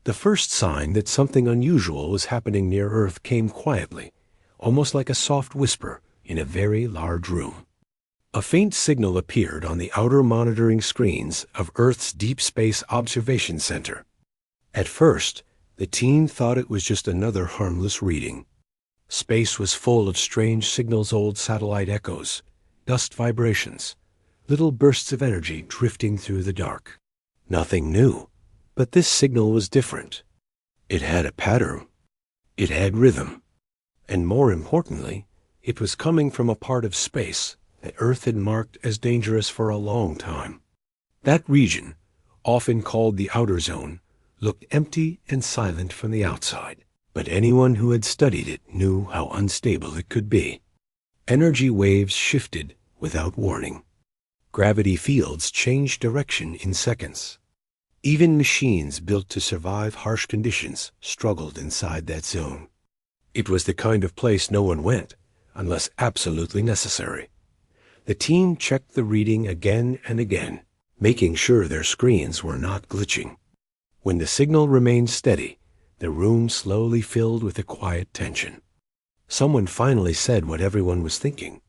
The first sign that something unusual was happening near Earth came quietly, almost like a soft whisper in a very large room. A faint signal appeared on the outer monitoring screens of Earth's Deep Space Observation Center. At first, the team thought it was just another harmless reading. Space was full of strange signals, old satellite echoes, dust vibrations, little bursts of energy drifting through the dark. Nothing new, but this signal was different. It had a pattern. It had rhythm. And more importantly, it was coming from a part of space that Earth had marked as dangerous for a long time. That region, often called the outer zone, looked empty and silent from the outside, but anyone who had studied it knew how unstable it could be. Energy waves shifted without warning. Gravity fields changed direction in seconds. Even machines built to survive harsh conditions struggled inside that zone. It was the kind of place no one went, unless absolutely necessary. The team checked the reading again and again, making sure their screens were not glitching. When the signal remained steady, the room slowly filled with a quiet tension. Someone finally said what everyone was thinking.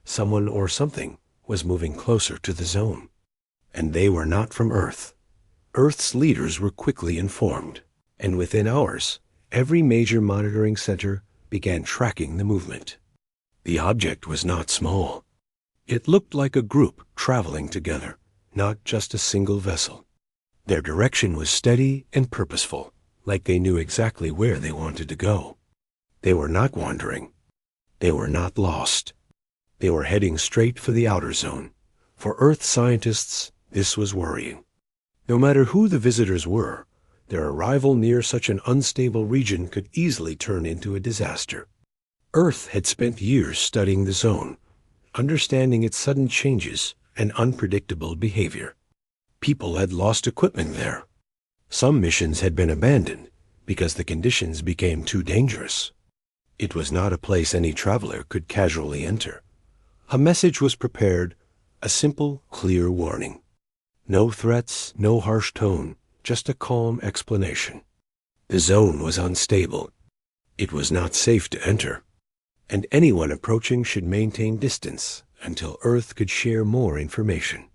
Someone or something was moving closer to the zone. And they were not from Earth. Earth's leaders were quickly informed, and within hours, every major monitoring center began tracking the movement. The object was not small. It looked like a group traveling together, not just a single vessel. Their direction was steady and purposeful, like they knew exactly where they wanted to go. They were not wandering. They were not lost. They were heading straight for the outer zone. For Earth scientists, this was worrying. No matter who the visitors were, their arrival near such an unstable region could easily turn into a disaster. Earth had spent years studying the zone, understanding its sudden changes and unpredictable behavior. People had lost equipment there. Some missions had been abandoned because the conditions became too dangerous. It was not a place any traveler could casually enter. A message was prepared, a simple, clear warning. No threats, no harsh tone, just a calm explanation. The zone was unstable. It was not safe to enter, and anyone approaching should maintain distance until Earth could share more information.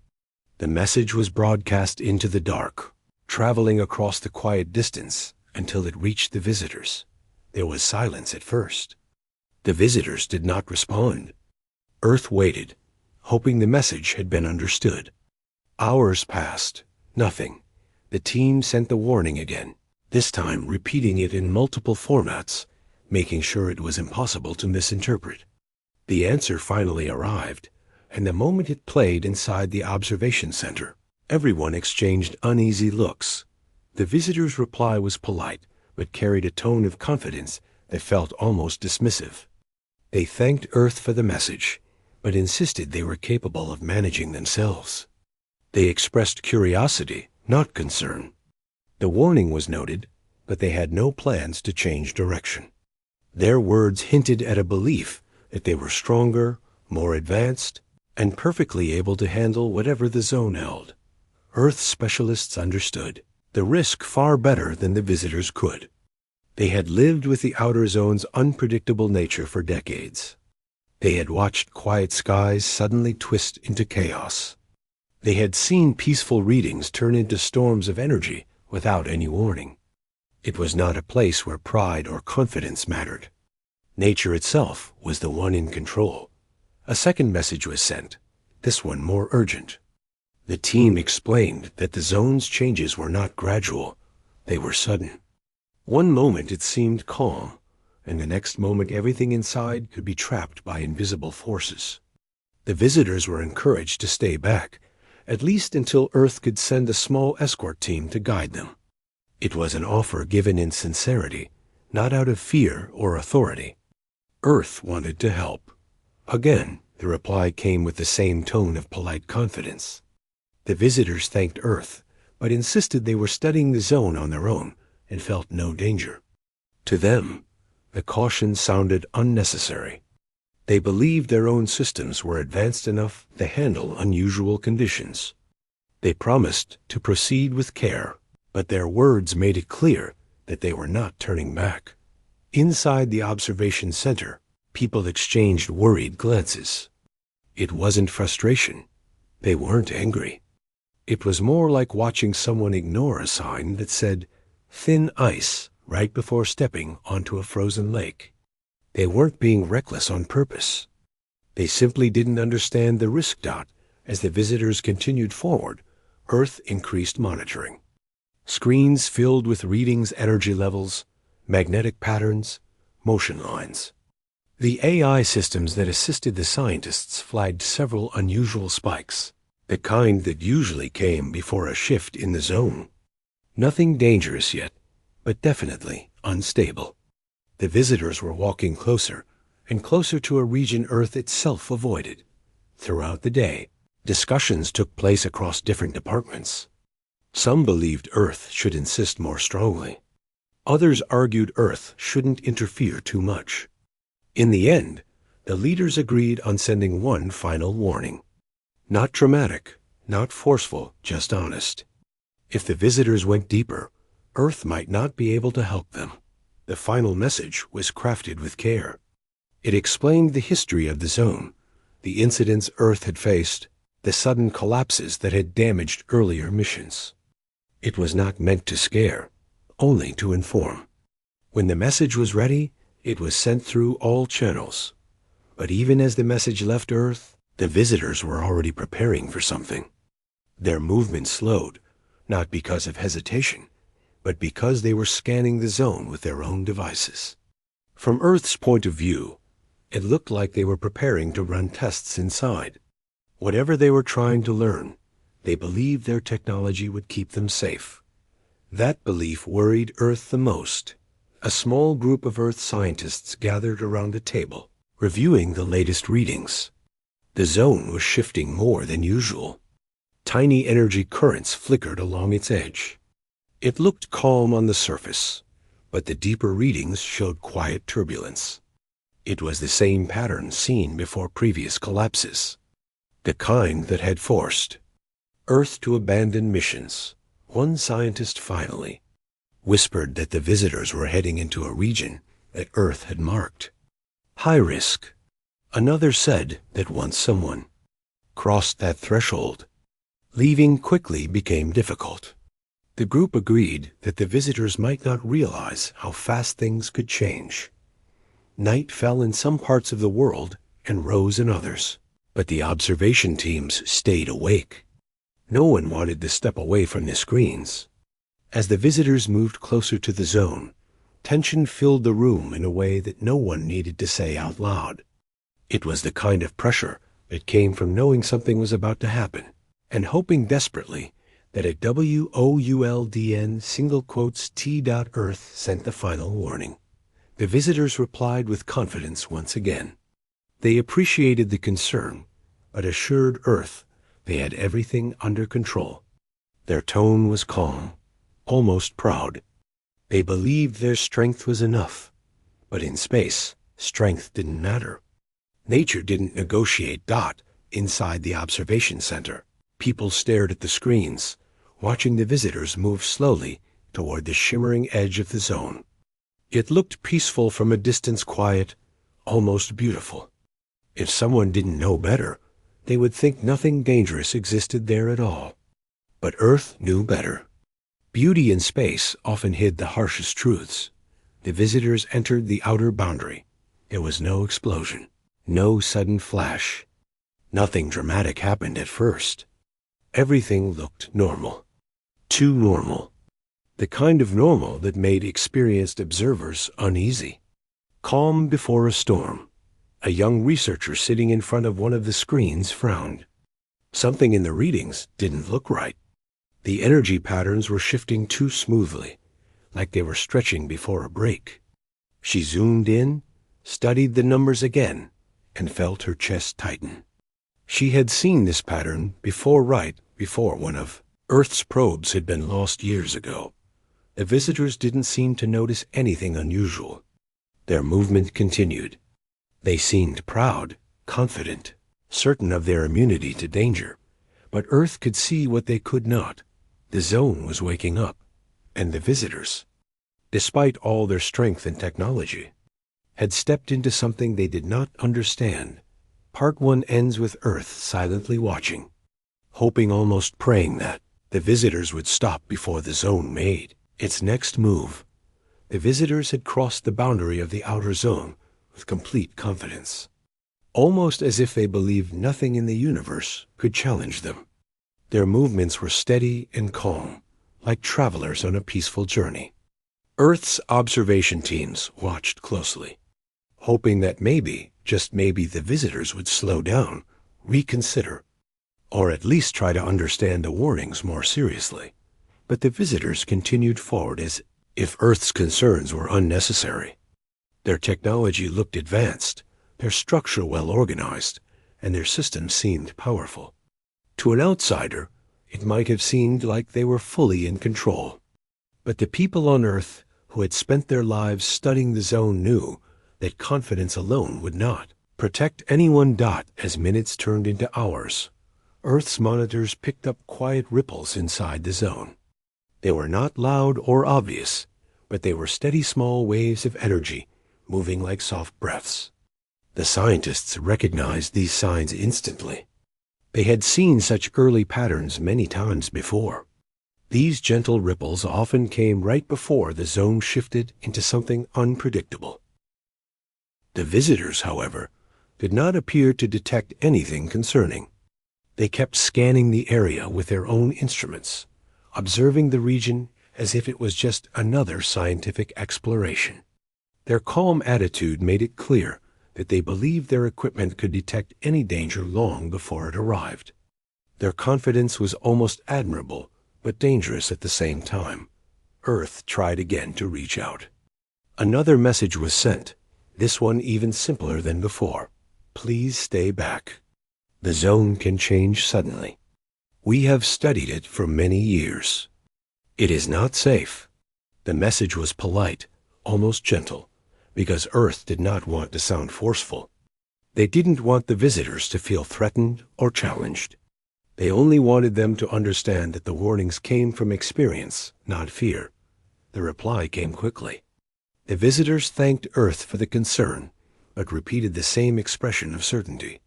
The message was broadcast into the dark, traveling across the quiet distance until it reached the visitors. There was silence at first. The visitors did not respond. Earth waited, hoping the message had been understood. Hours passed. Nothing. The team sent the warning again, this time repeating it in multiple formats, making sure it was impossible to misinterpret. The answer finally arrived, and the moment it played inside the observation center, everyone exchanged uneasy looks. The visitor's reply was polite, but carried a tone of confidence that felt almost dismissive. They thanked Earth for the message, but insisted they were capable of managing themselves. They expressed curiosity, not concern. The warning was noted, but they had no plans to change direction. Their words hinted at a belief that they were stronger, more advanced, and perfectly able to handle whatever the zone held. Earth specialists understood the risk far better than the visitors could. They had lived with the outer zone's unpredictable nature for decades. They had watched quiet skies suddenly twist into chaos. They had seen peaceful readings turn into storms of energy without any warning. It was not a place where pride or confidence mattered. Nature itself was the one in control. A second message was sent, this one more urgent. The team explained that the zone's changes were not gradual, they were sudden. One moment it seemed calm, and the next moment everything inside could be trapped by invisible forces. The visitors were encouraged to stay back, at least until Earth could send a small escort team to guide them. It was an offer given in sincerity, not out of fear or authority. Earth wanted to help. Again, the reply came with the same tone of polite confidence. The visitors thanked Earth, but insisted they were studying the zone on their own and felt no danger. To them, the caution sounded unnecessary. They believed their own systems were advanced enough to handle unusual conditions. They promised to proceed with care, but their words made it clear that they were not turning back. Inside the observation center, people exchanged worried glances. It wasn't frustration. They weren't angry. It was more like watching someone ignore a sign that said, "thin ice," right before stepping onto a frozen lake. They weren't being reckless on purpose. They simply didn't understand the risk. As the visitors continued forward, Earth increased monitoring. Screens filled with readings, energy levels, magnetic patterns, motion lines. The AI systems that assisted the scientists flagged several unusual spikes, the kind that usually came before a shift in the zone. Nothing dangerous yet, but definitely unstable. The visitors were walking closer and closer to a region Earth itself avoided. Throughout the day, discussions took place across different departments. Some believed Earth should insist more strongly. Others argued Earth shouldn't interfere too much. In the end, the leaders agreed on sending one final warning. Not dramatic, not forceful, just honest. If the visitors went deeper, Earth might not be able to help them. The final message was crafted with care. It explained the history of the zone, the incidents Earth had faced, the sudden collapses that had damaged earlier missions. It was not meant to scare, only to inform. When the message was ready, it was sent through all channels. But even as the message left Earth, the visitors were already preparing for something. Their movement slowed, not because of hesitation, but because they were scanning the zone with their own devices. From Earth's point of view, it looked like they were preparing to run tests inside. Whatever they were trying to learn, they believed their technology would keep them safe. That belief worried Earth the most. A small group of Earth scientists gathered around a table, reviewing the latest readings. The zone was shifting more than usual. Tiny energy currents flickered along its edge. It looked calm on the surface, but the deeper readings showed quiet turbulence. It was the same pattern seen before previous collapses, the kind that had forced Earth to abandon missions. One scientist finally whispered that the visitors were heading into a region that Earth had marked. High risk. Another said that once someone crossed that threshold, leaving quickly became difficult. The group agreed that the visitors might not realize how fast things could change. Night fell in some parts of the world and rose in others, but the observation teams stayed awake. No one wanted to step away from the screens. As the visitors moved closer to the zone, tension filled the room in a way that no one needed to say out loud. It was the kind of pressure that came from knowing something was about to happen and hoping desperately that a WOULDN T.Earth sent the final warning. The visitors replied with confidence once again. They appreciated the concern, but assured Earth they had everything under control. Their tone was calm, almost proud. They believed their strength was enough, but in space, strength didn't matter. Nature didn't negotiate. Inside the observation center, people stared at the screens, watching the visitors move slowly toward the shimmering edge of the zone. It looked peaceful from a distance, quiet, almost beautiful. If someone didn't know better, they would think nothing dangerous existed there at all. But Earth knew better. Beauty in space often hid the harshest truths. The visitors entered the outer boundary. There was no explosion, no sudden flash. Nothing dramatic happened at first. Everything looked normal. Too normal. The kind of normal that made experienced observers uneasy. Calm before a storm. A young researcher sitting in front of one of the screens frowned. Something in the readings didn't look right. The energy patterns were shifting too smoothly, like they were stretching before a break. She zoomed in, studied the numbers again, and felt her chest tighten. She had seen this pattern before, right before one of Earth's probes had been lost years ago. The visitors didn't seem to notice anything unusual. Their movement continued. They seemed proud, confident, certain of their immunity to danger. But Earth could see what they could not. The zone was waking up. and the visitors, despite all their strength and technology, had stepped into something they did not understand. Part 1 ends with Earth silently watching, hoping, almost praying, that the visitors would stop before the zone made its next move. The visitors had crossed the boundary of the outer zone with complete confidence, almost as if they believed nothing in the universe could challenge them. Their movements were steady and calm, like travelers on a peaceful journey. Earth's observation teams watched closely, hoping that maybe, just maybe, the visitors would slow down, reconsider, or at least try to understand the warnings more seriously. But the visitors continued forward as if Earth's concerns were unnecessary. Their technology looked advanced, their structure well organized, and their systems seemed powerful. To an outsider, it might have seemed like they were fully in control. But the people on Earth who had spent their lives studying the zone knew that confidence alone would not protect anyone. As minutes turned into hours, Earth's monitors picked up quiet ripples inside the zone. They were not loud or obvious, but they were steady small waves of energy moving like soft breaths. The scientists recognized these signs instantly. They had seen such early patterns many times before. These gentle ripples often came right before the zone shifted into something unpredictable. The visitors, however, did not appear to detect anything concerning. They kept scanning the area with their own instruments, observing the region as if it was just another scientific exploration. Their calm attitude made it clear that they believed their equipment could detect any danger long before it arrived. Their confidence was almost admirable, but dangerous at the same time. Earth tried again to reach out. Another message was sent, this one even simpler than before. Please stay back. The zone can change suddenly. We have studied it for many years. It is not safe. The message was polite, almost gentle, because Earth did not want to sound forceful. They didn't want the visitors to feel threatened or challenged. They only wanted them to understand that the warnings came from experience, not fear. The reply came quickly. The visitors thanked Earth for the concern, but repeated the same expression of certainty.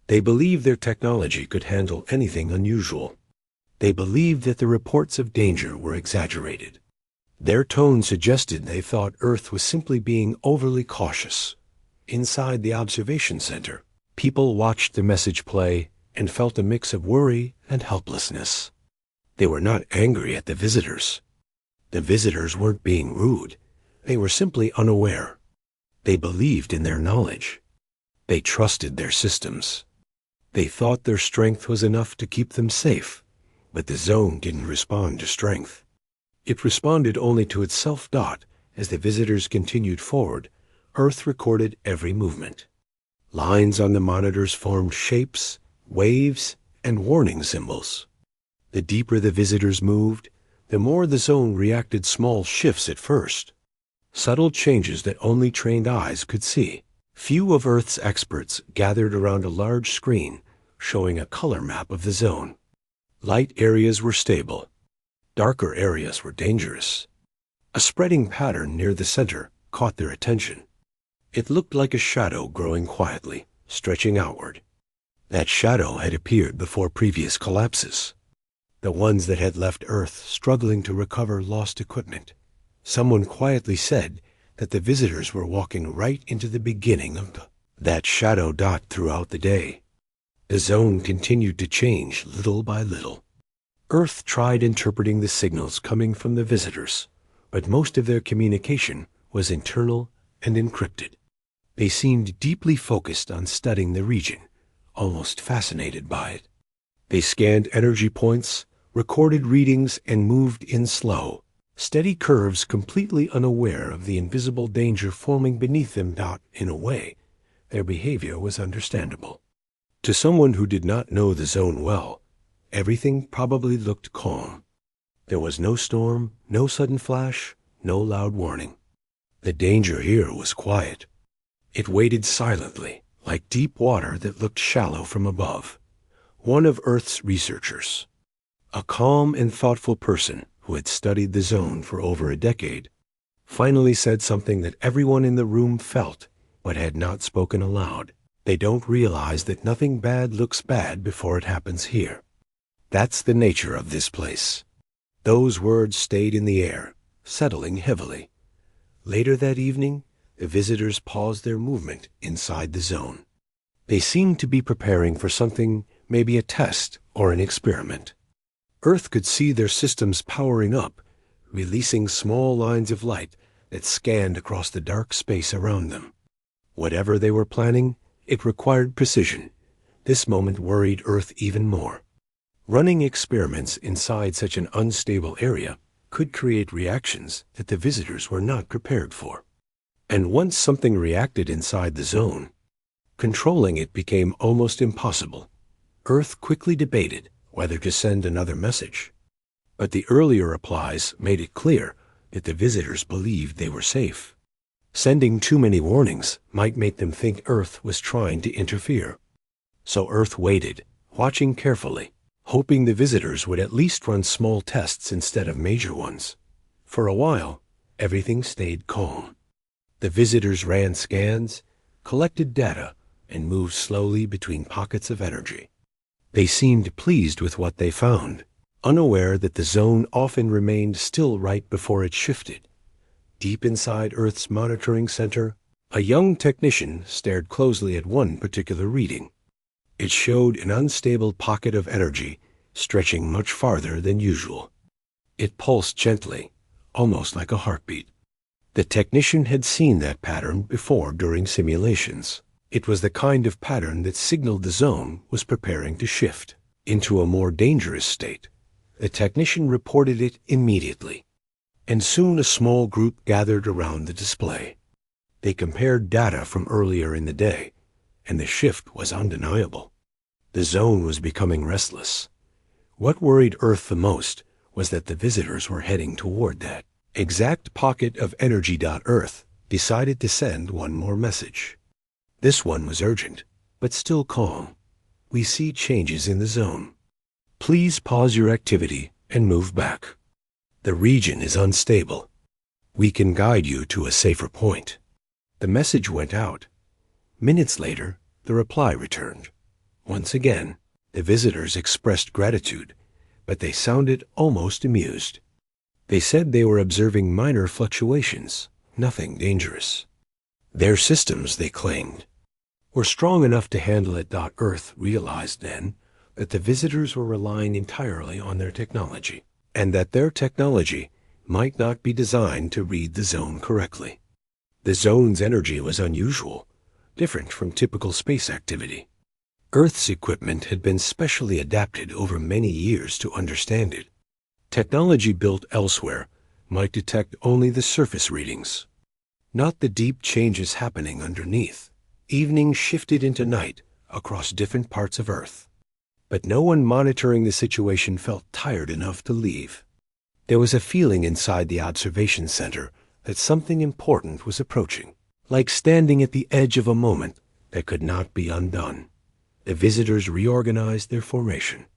They believed their technology could handle anything unusual. They believed that the reports of danger were exaggerated. Their tone suggested they thought Earth was simply being overly cautious. Inside the observation center, people watched the message play and felt a mix of worry and helplessness. They were not angry at the visitors. The visitors weren't being rude. They were simply unaware. They believed in their knowledge. They trusted their systems. They thought their strength was enough to keep them safe, but the zone didn't respond to strength. It responded only to itself. As the visitors continued forward, Earth recorded every movement. Lines on the monitors formed shapes, waves, and warning symbols. The deeper the visitors moved, the more the zone reacted small shifts at first, subtle changes that only trained eyes could see. Few of Earth's experts gathered around a large screen showing a color map of the zone. Light areas were stable. Darker areas were dangerous. A spreading pattern near the center caught their attention. It looked like a shadow growing quietly, stretching outward. That shadow had appeared before previous collapses, the ones that had left Earth struggling to recover lost equipment. Someone quietly said that the visitors were walking right into the beginning of that shadow. Throughout the day, the zone continued to change little by little. Earth tried interpreting the signals coming from the visitors, but most of their communication was internal and encrypted. They seemed deeply focused on studying the region, almost fascinated by it. They scanned energy points, recorded readings, and moved in slow, steady curves, completely unaware of the invisible danger forming beneath them. In a way, their behavior was understandable. To someone who did not know the zone well, everything probably looked calm. There was no storm, no sudden flash, no loud warning. The danger here was quiet. It waited silently, like deep water that looked shallow from above. One of Earth's researchers, a calm and thoughtful person who had studied the zone for over a decade, finally said something that everyone in the room felt but had not spoken aloud. They don't realize that nothing bad looks bad before it happens here. That's the nature of this place. Those words stayed in the air, settling heavily. Later that evening, the visitors paused their movement inside the zone. They seemed to be preparing for something, maybe a test or an experiment. Earth could see their systems powering up, releasing small lines of light that scanned across the dark space around them. Whatever they were planning, it required precision. This moment worried Earth even more. Running experiments inside such an unstable area could create reactions that the visitors were not prepared for. And once something reacted inside the zone, controlling it became almost impossible. Earth quickly debated whether to send another message. But the earlier replies made it clear that the visitors believed they were safe. Sending too many warnings might make them think Earth was trying to interfere. So Earth waited, watching carefully, hoping the visitors would at least run small tests instead of major ones. For a while, everything stayed calm. The visitors ran scans, collected data, and moved slowly between pockets of energy. They seemed pleased with what they found, unaware that the zone often remained still right before it shifted. Deep inside Earth's monitoring center, a young technician stared closely at one particular reading. It showed an unstable pocket of energy stretching much farther than usual. It pulsed gently, almost like a heartbeat. The technician had seen that pattern before during simulations. It was the kind of pattern that signaled the zone was preparing to shift into a more dangerous state. The technician reported it immediately, and soon a small group gathered around the display. They compared data from earlier in the day, and the shift was undeniable. The zone was becoming restless. What worried Earth the most was that the visitors were heading toward that exact pocket of energy. Earth decided to send one more message. This one was urgent, but still calm. We see changes in the zone. Please pause your activity and move back. The region is unstable. We can guide you to a safer point. The message went out. Minutes later, the reply returned. Once again, the visitors expressed gratitude, but they sounded almost amused. They said they were observing minor fluctuations, nothing dangerous. Their systems, they claimed, were strong enough to handle it. Earth realized then that the visitors were relying entirely on their technology, and that their technology might not be designed to read the zone correctly. The zone's energy was unusual, different from typical space activity. Earth's equipment had been specially adapted over many years to understand it. Technology built elsewhere might detect only the surface readings, not the deep changes happening underneath. Evening shifted into night across different parts of Earth, but no one monitoring the situation felt tired enough to leave. There was a feeling inside the observation center that something important was approaching, like standing at the edge of a moment that could not be undone. The visitors reorganized their formation.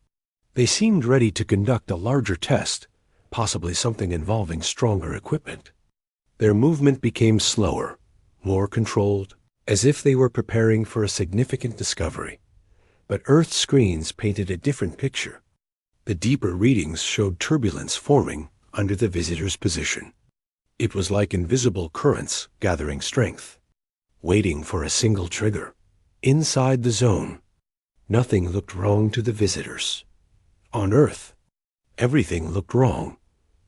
They seemed ready to conduct a larger test, possibly something involving stronger equipment. Their movement became slower, more controlled, as if they were preparing for a significant discovery. But Earth's screens painted a different picture. The deeper readings showed turbulence forming under the visitors' position. It was like invisible currents gathering strength, waiting for a single trigger. Inside the zone, nothing looked wrong to the visitors. On Earth, everything looked wrong.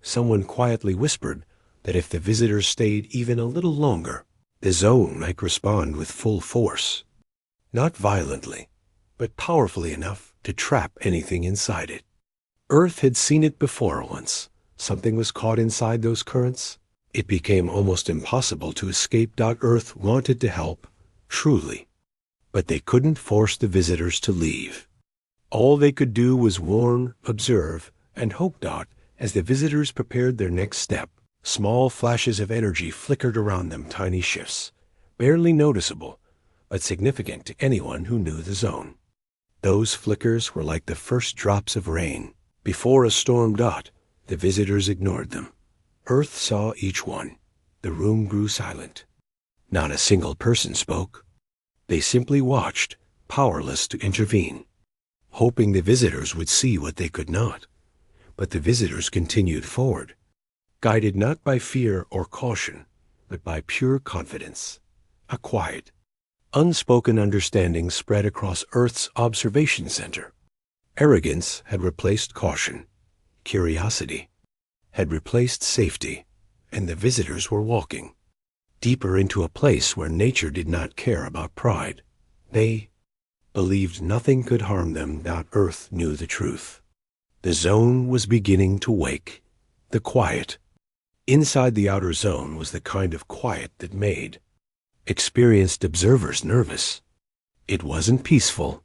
Someone quietly whispered that if the visitors stayed even a little longer, the zone might respond with full force. Not violently, but powerfully enough to trap anything inside it. Earth had seen it before once. Something was caught inside those currents. It became almost impossible to escape. Earth wanted to help, truly, but they couldn't force the visitors to leave. All they could do was warn, observe, and hope. As the visitors prepared their next step, small flashes of energy flickered around them, tiny shifts, barely noticeable, but significant to anyone who knew the zone. Those flickers were like the first drops of rain before a storm. The visitors ignored them. Earth saw each one. The room grew silent. Not a single person spoke. They simply watched, powerless to intervene, hoping the visitors would see what they could not. But the visitors continued forward, guided not by fear or caution, but by pure confidence. A quiet, unspoken understanding spread across Earth's observation center. Arrogance had replaced caution. Curiosity had replaced safety, and the visitors were walking deeper into a place where nature did not care about pride. They believed nothing could harm them. That Earth knew the truth. The zone was beginning to wake. The quiet. Inside the outer zone was the kind of quiet that made experienced observers nervous. It wasn't peaceful.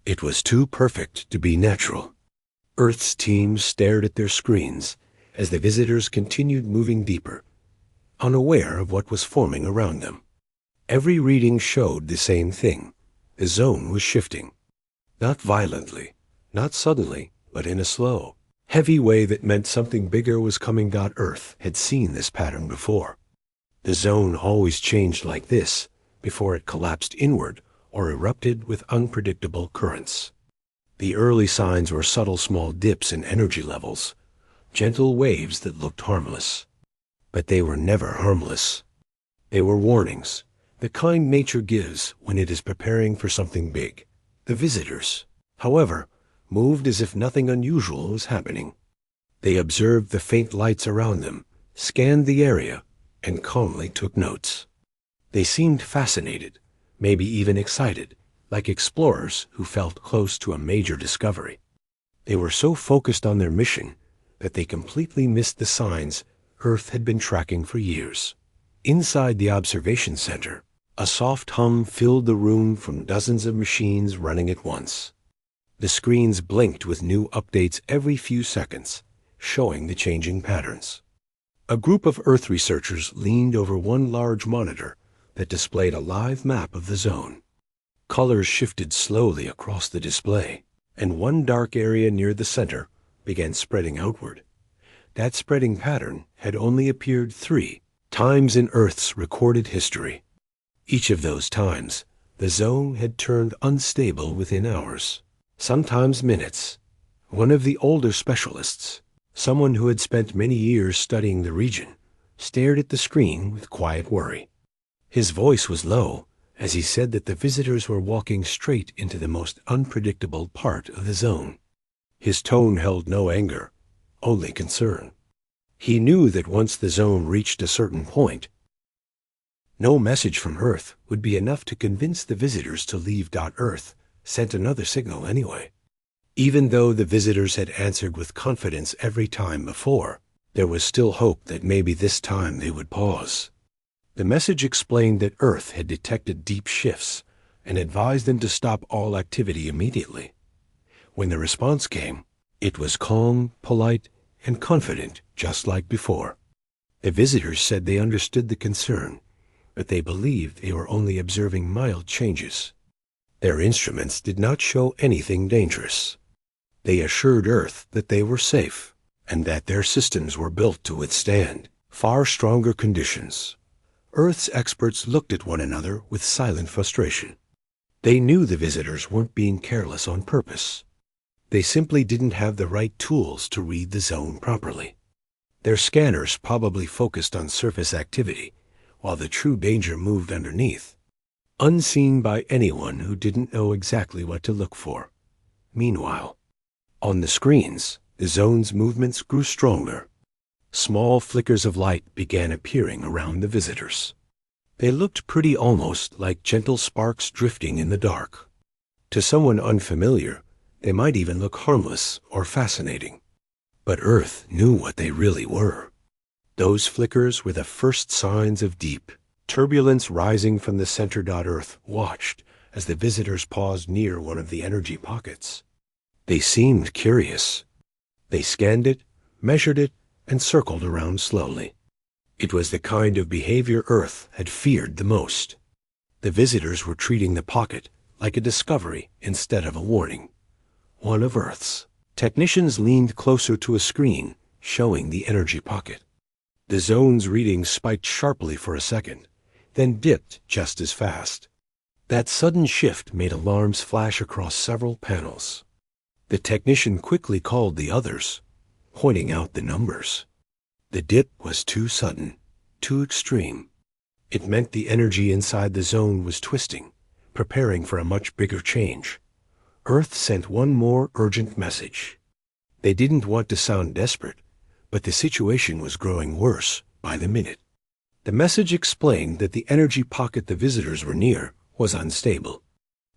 It was too perfect to be natural. Earth's teams stared at their screens as the visitors continued moving deeper, unaware of what was forming around them. Every reading showed the same thing. The zone was shifting. Not violently, not suddenly, but in a slow, heavy way that meant something bigger was coming. Earth had seen this pattern before. The zone always changed like this before it collapsed inward or erupted with unpredictable currents. The early signs were subtle small dips in energy levels, gentle waves that looked harmless. But they were never harmless. They were warnings, the kind nature gives when it is preparing for something big. The visitors, however, moved as if nothing unusual was happening. They observed the faint lights around them, scanned the area, and calmly took notes. They seemed fascinated, maybe even excited, like explorers who felt close to a major discovery. They were so focused on their mission that they completely missed the signs Earth had been tracking for years. Inside the observation center, a soft hum filled the room from dozens of machines running at once. The screens blinked with new updates every few seconds, showing the changing patterns. A group of Earth researchers leaned over one large monitor that displayed a live map of the zone. Colors shifted slowly across the display, and one dark area near the center began spreading outward. That spreading pattern had only appeared 3 times in Earth's recorded history. Each of those times, the zone had turned unstable within hours, sometimes minutes. One of the older specialists, someone who had spent many years studying the region, stared at the screen with quiet worry. His voice was low as he said that the visitors were walking straight into the most unpredictable part of the zone. His tone held no anger, only concern. He knew that once the zone reached a certain point, no message from Earth would be enough to convince the visitors to leave. Earth sent another signal anyway. Even though the visitors had answered with confidence every time before, there was still hope that maybe this time they would pause. The message explained that Earth had detected deep shifts and advised them to stop all activity immediately. When the response came, it was calm, polite, and confident, just like before. The visitors said they understood the concern, but they believed they were only observing mild changes. Their instruments did not show anything dangerous. They assured Earth that they were safe, and that their systems were built to withstand far stronger conditions. Earth's experts looked at one another with silent frustration. They knew the visitors weren't being careless on purpose. They simply didn't have the right tools to read the zone properly. Their scanners probably focused on surface activity, while the true danger moved underneath, unseen by anyone who didn't know exactly what to look for. Meanwhile, on the screens, the zone's movements grew stronger. Small flickers of light began appearing around the visitors. They looked pretty, almost like gentle sparks drifting in the dark. To someone unfamiliar, they might even look harmless or fascinating. But Earth knew what they really were. Those flickers were the first signs of deep turbulence rising from the center. Earth watched as the visitors paused near one of the energy pockets. They seemed curious. They scanned it, measured it, and circled around slowly. It was the kind of behavior Earth had feared the most. The visitors were treating the pocket like a discovery instead of a warning. One of Earth's. Technicians leaned closer to a screen showing the energy pocket. The zone's readings spiked sharply for a second, then dipped just as fast. That sudden shift made alarms flash across several panels. The technician quickly called the others, pointing out the numbers. The dip was too sudden, too extreme. It meant the energy inside the zone was twisting, preparing for a much bigger change. Earth sent one more urgent message. They didn't want to sound desperate, but the situation was growing worse by the minute. The message explained that the energy pocket the visitors were near was unstable,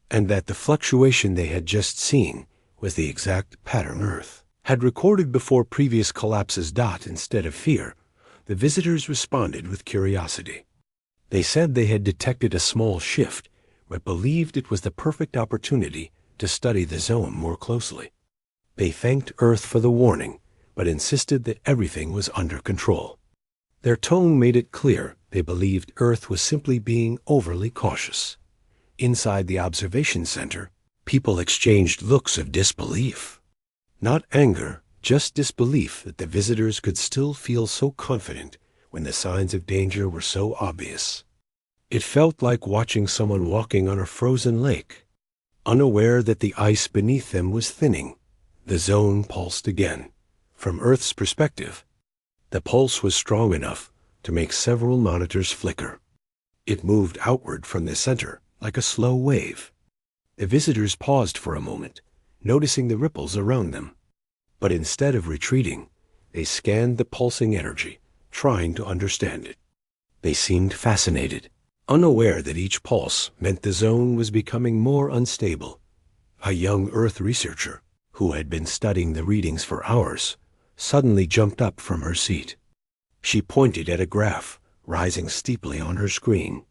and that the fluctuation they had just seen was the exact pattern Earth had recorded before previous collapses. Instead of fear, the visitors responded with curiosity. They said they had detected a small shift, but believed it was the perfect opportunity to study the zone more closely. They thanked Earth for the warning, but insisted that everything was under control. Their tone made it clear they believed Earth was simply being overly cautious. Inside the observation center, people exchanged looks of disbelief. Not anger, just disbelief that the visitors could still feel so confident when the signs of danger were so obvious. It felt like watching someone walking on a frozen lake, unaware that the ice beneath them was thinning. The zone pulsed again. From Earth's perspective, the pulse was strong enough to make several monitors flicker. It moved outward from the center like a slow wave. The visitors paused for a moment, noticing the ripples around them. But instead of retreating, they scanned the pulsing energy, trying to understand it. They seemed fascinated, unaware that each pulse meant the zone was becoming more unstable. A young Earth researcher, who had been studying the readings for hours, suddenly jumped up from her seat. She pointed at a graph rising steeply on her screen.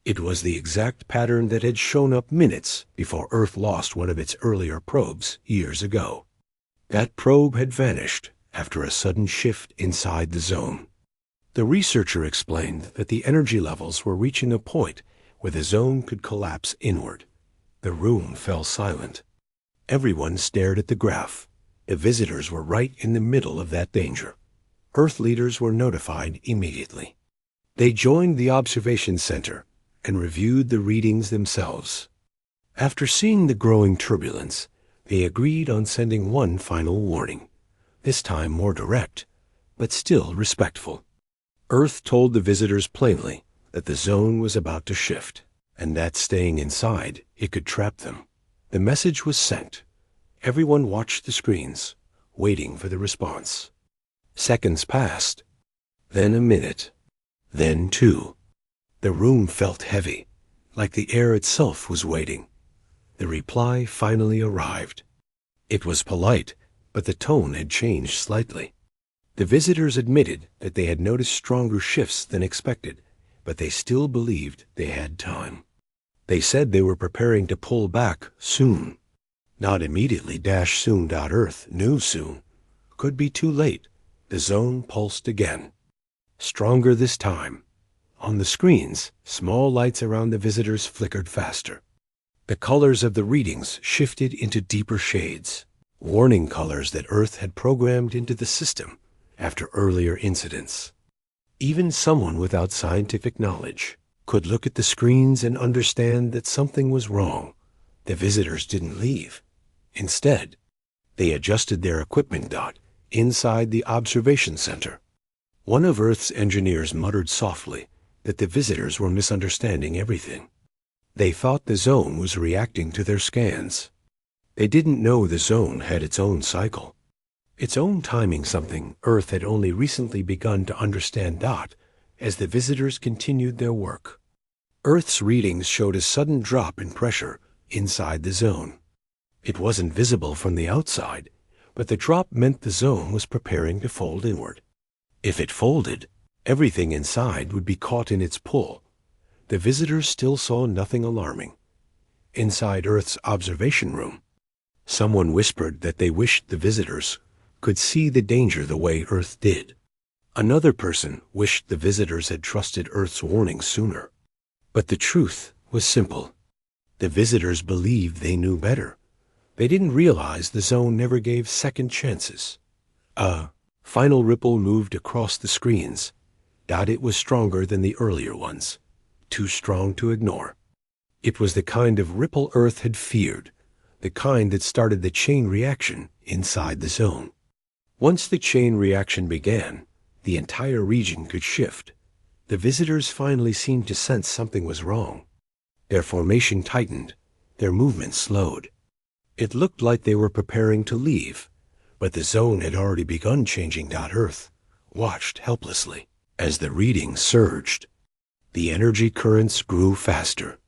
It was the exact pattern that had shown up minutes before Earth lost one of its earlier probes years ago. That probe had vanished after a sudden shift inside the zone. The researcher explained that the energy levels were reaching a point where the zone could collapse inward. The room fell silent. Everyone stared at the graph. The visitors were right in the middle of that danger. Earth leaders were notified immediately. They joined the observation center and reviewed the readings themselves. After seeing the growing turbulence, they agreed on sending one final warning, this time more direct, but still respectful. Earth told the visitors plainly that the zone was about to shift, and that staying inside, it could trap them. The message was sent. Everyone watched the screens, waiting for the response. Seconds passed, then a minute, then two. The room felt heavy, like the air itself was waiting. The reply finally arrived. It was polite, but the tone had changed slightly. The visitors admitted that they had noticed stronger shifts than expected, but they still believed they had time. They said they were preparing to pull back soon. Not immediately. Soon. Earth knew soon. Could be too late. The zone pulsed again. Stronger this time. On the screens, small lights around the visitors flickered faster. The colors of the readings shifted into deeper shades, warning colors that Earth had programmed into the system after earlier incidents. Even someone without scientific knowledge could look at the screens and understand that something was wrong. The visitors didn't leave. Instead, they adjusted their equipment inside the observation center. One of Earth's engineers muttered softly that the visitors were misunderstanding everything. They thought the zone was reacting to their scans. They didn't know the zone had its own cycle, its own timing, something Earth had only recently begun to understand. As the visitors continued their work, Earth's readings showed a sudden drop in pressure inside the zone. It wasn't visible from the outside, but the drop meant the zone was preparing to fold inward. If it folded, everything inside would be caught in its pull. The visitors still saw nothing alarming. Inside Earth's observation room, someone whispered that they wished the visitors could see the danger the way Earth did. Another person wished the visitors had trusted Earth's warnings sooner. But the truth was simple. The visitors believed they knew better. They didn't realize the zone never gave second chances. Final ripple moved across the screens. It was stronger than the earlier ones, too strong to ignore. It was the kind of ripple Earth had feared, the kind that started the chain reaction inside the zone. Once the chain reaction began, the entire region could shift. The visitors finally seemed to sense something was wrong. Their formation tightened, their movement slowed. It looked like they were preparing to leave, but the zone had already begun changing. Earth watched helplessly as the reading surged. The energy currents grew faster.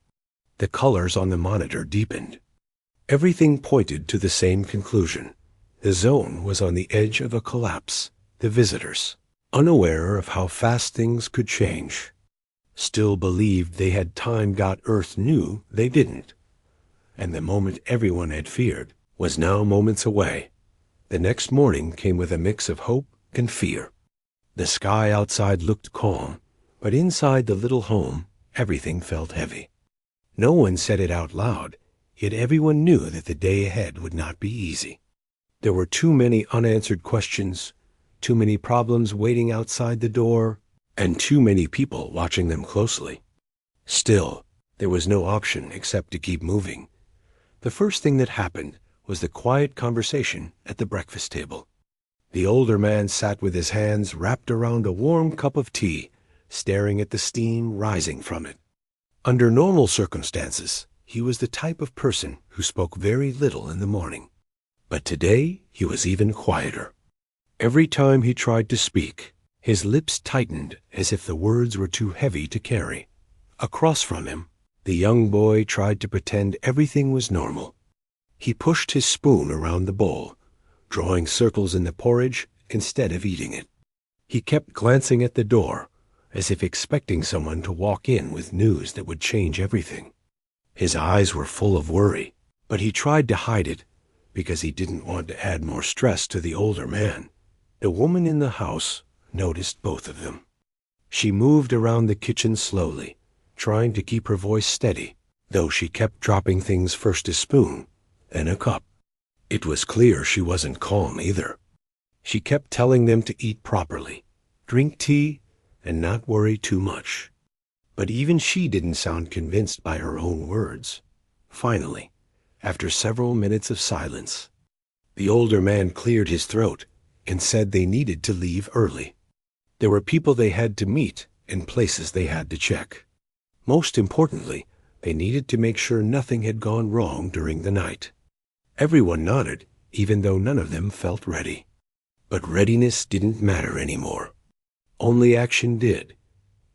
The colors on the monitor deepened. Everything pointed to the same conclusion. The zone was on the edge of a collapse. The visitors, unaware of how fast things could change, still believed they had time. Earth knew they didn't. And the moment everyone had feared was now moments away. The next morning came with a mix of hope and fear. The sky outside looked calm, but inside the little home, everything felt heavy. No one said it out loud, yet everyone knew that the day ahead would not be easy. There were too many unanswered questions, too many problems waiting outside the door, and too many people watching them closely. Still, there was no option except to keep moving. The first thing that happened was the quiet conversation at the breakfast table. The older man sat with his hands wrapped around a warm cup of tea, staring at the steam rising from it. Under normal circumstances, he was the type of person who spoke very little in the morning. But today, he was even quieter. Every time he tried to speak, his lips tightened as if the words were too heavy to carry. Across from him, the young boy tried to pretend everything was normal. He pushed his spoon around the bowl, drawing circles in the porridge instead of eating it. He kept glancing at the door, as if expecting someone to walk in with news that would change everything. His eyes were full of worry, but he tried to hide it because he didn't want to add more stress to the older man. The woman in the house noticed both of them. She moved around the kitchen slowly, trying to keep her voice steady, though she kept dropping things, first a spoon, then a cup. It was clear she wasn't calm either. She kept telling them to eat properly, drink tea, and not worry too much. But even she didn't sound convinced by her own words. Finally, after several minutes of silence, the older man cleared his throat and said they needed to leave early. There were people they had to meet and places they had to check. Most importantly, they needed to make sure nothing had gone wrong during the night. Everyone nodded, even though none of them felt ready. But readiness didn't matter anymore. Only action did.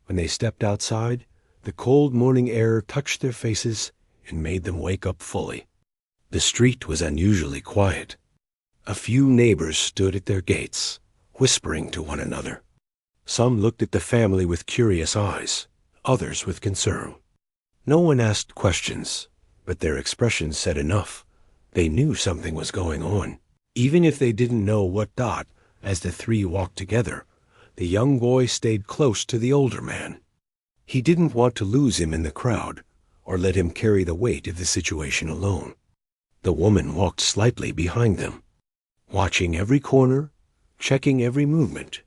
When they stepped outside, the cold morning air touched their faces and made them wake up fully. The street was unusually quiet. A few neighbors stood at their gates, whispering to one another. Some looked at the family with curious eyes, others with concern. No one asked questions, but their expressions said enough. They knew something was going on, even if they didn't know what. As the three walked together, the young boy stayed close to the older man. He didn't want to lose him in the crowd, or let him carry the weight of the situation alone. The woman walked slightly behind them, watching every corner, checking every movement,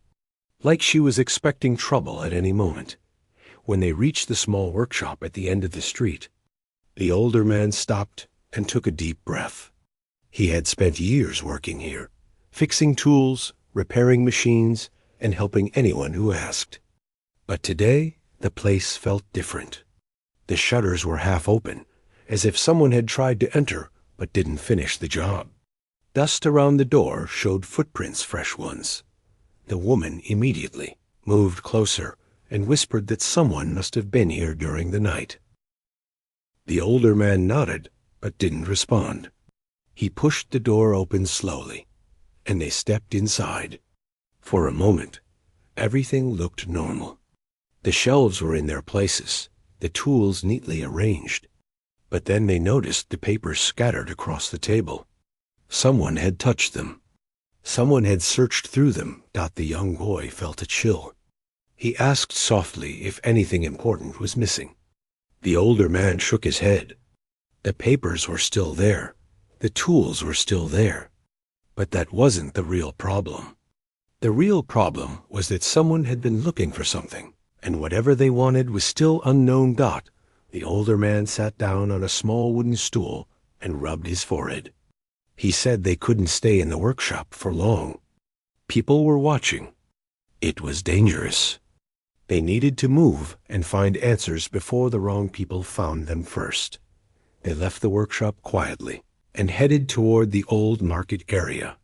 like she was expecting trouble at any moment. When they reached the small workshop at the end of the street, the older man stopped and took a deep breath. He had spent years working here, fixing tools, repairing machines, and helping anyone who asked. But today, the place felt different. The shutters were half open, as if someone had tried to enter but didn't finish the job. Dust around the door showed footprints, fresh ones. The woman immediately moved closer and whispered that someone must have been here during the night. The older man nodded but didn't respond. He pushed the door open slowly, and they stepped inside. For a moment, everything looked normal. The shelves were in their places, the tools neatly arranged. But then they noticed the papers scattered across the table. Someone had touched them. Someone had searched through them. The young boy felt a chill. He asked softly if anything important was missing. The older man shook his head. The papers were still there. The tools were still there. But that wasn't the real problem. The real problem was that someone had been looking for something, and whatever they wanted was still unknown. The older man sat down on a small wooden stool and rubbed his forehead. He said they couldn't stay in the workshop for long. People were watching. It was dangerous. They needed to move and find answers before the wrong people found them first. They left the workshop quietly and headed toward the old market area.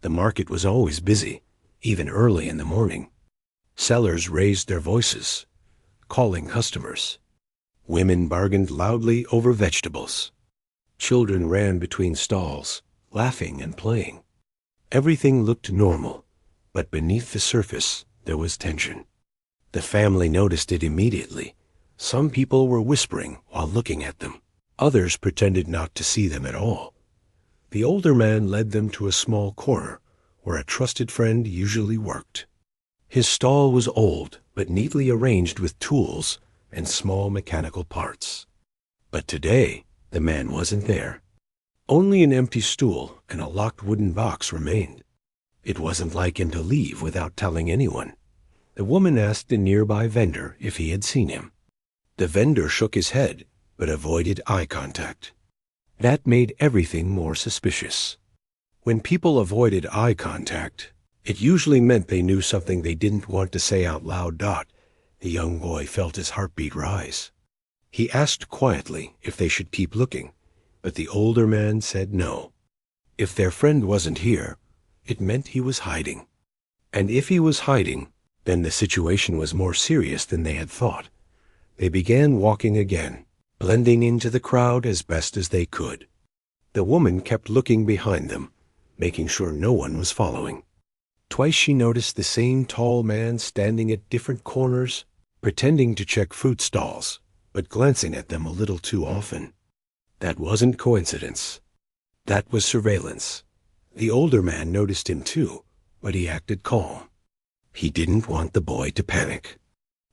The market was always busy, even early in the morning. Sellers raised their voices, calling customers. Women bargained loudly over vegetables. Children ran between stalls, laughing and playing. Everything looked normal, but beneath the surface there was tension. The family noticed it immediately. Some people were whispering while looking at them. Others pretended not to see them at all. The older man led them to a small corner where a trusted friend usually worked. His stall was old, but neatly arranged with tools and small mechanical parts. But today, the man wasn't there. Only an empty stool and a locked wooden box remained. It wasn't like him to leave without telling anyone. The woman asked a nearby vendor if he had seen him. The vendor shook his head, but avoided eye contact. That made everything more suspicious. When people avoided eye contact, it usually meant they knew something they didn't want to say out loud. The young boy felt his heartbeat rise. He asked quietly if they should keep looking, but the older man said no. If their friend wasn't here, it meant he was hiding. And if he was hiding, then the situation was more serious than they had thought. They began walking again, blending into the crowd as best as they could. The woman kept looking behind them, making sure no one was following. Twice she noticed the same tall man standing at different corners, pretending to check fruit stalls, but glancing at them a little too often. That wasn't coincidence. That was surveillance. The older man noticed him too, but he acted calm. He didn't want the boy to panic.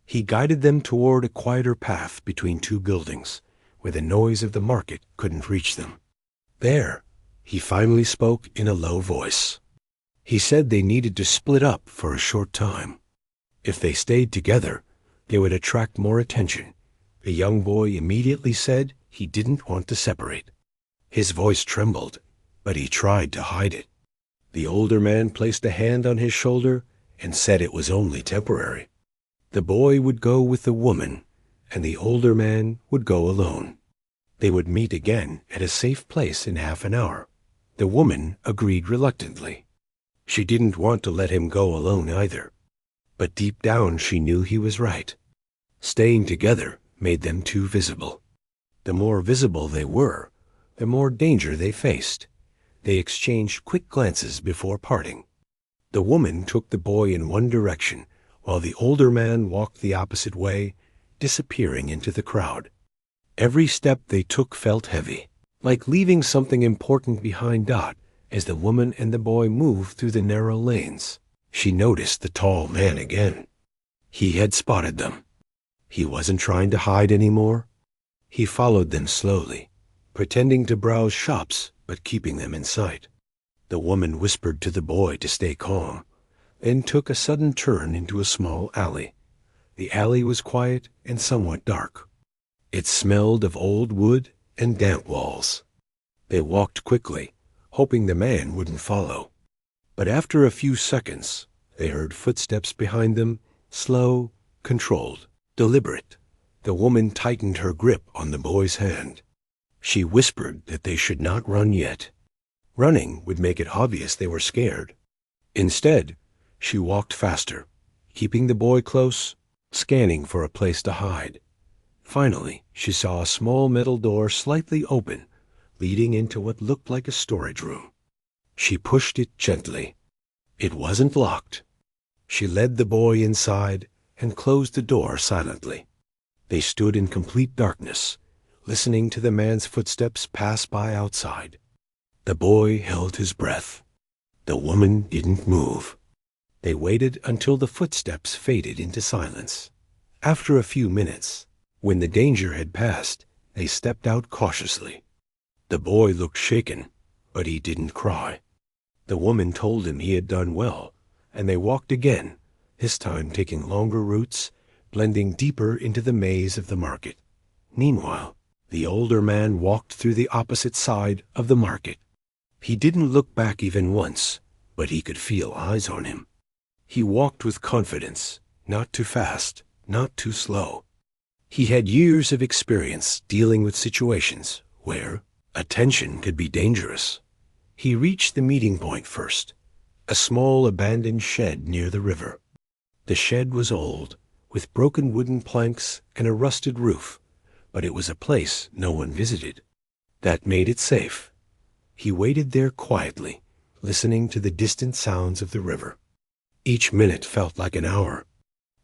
He guided them toward a quieter path between two buildings, where the noise of the market couldn't reach them. There, he finally spoke in a low voice. He said they needed to split up for a short time. If they stayed together, they would attract more attention. The young boy immediately said he didn't want to separate. His voice trembled, but he tried to hide it. The older man placed a hand on his shoulder and said it was only temporary. The boy would go with the woman, and the older man would go alone. They would meet again at a safe place in half an hour. The woman agreed reluctantly. She didn't want to let him go alone either. But deep down she knew he was right. Staying together made them too visible. The more visible they were, the more danger they faced. They exchanged quick glances before parting. The woman took the boy in one direction, while the older man walked the opposite way, disappearing into the crowd. Every step they took felt heavy, like leaving something important behind. As the woman and the boy moved through the narrow lanes, she noticed the tall man again. He had spotted them. He wasn't trying to hide anymore. He followed them slowly, pretending to browse shops but keeping them in sight. The woman whispered to the boy to stay calm, then took a sudden turn into a small alley. The alley was quiet and somewhat dark. It smelled of old wood and damp walls. They walked quickly, hoping the man wouldn't follow. But after a few seconds, they heard footsteps behind them, slow, controlled, deliberate. The woman tightened her grip on the boy's hand. She whispered that they should not run yet. Running would make it obvious they were scared. Instead, she walked faster, keeping the boy close, scanning for a place to hide. Finally, she saw a small metal door slightly open, leading into what looked like a storage room. She pushed it gently. It wasn't locked. She led the boy inside and closed the door silently. They stood in complete darkness, listening to the man's footsteps pass by outside. The boy held his breath. The woman didn't move. They waited until the footsteps faded into silence. After a few minutes, when the danger had passed, they stepped out cautiously. The boy looked shaken, but he didn't cry. The woman told him he had done well, and they walked again, this time taking longer routes, blending deeper into the maze of the market. Meanwhile, the older man walked through the opposite side of the market. He didn't look back even once, but he could feel eyes on him. He walked with confidence, not too fast, not too slow. He had years of experience dealing with situations where attention could be dangerous. He reached the meeting point first, a small abandoned shed near the river. The shed was old, with broken wooden planks and a rusted roof, but it was a place no one visited. That made it safe. He waited there quietly, listening to the distant sounds of the river. Each minute felt like an hour.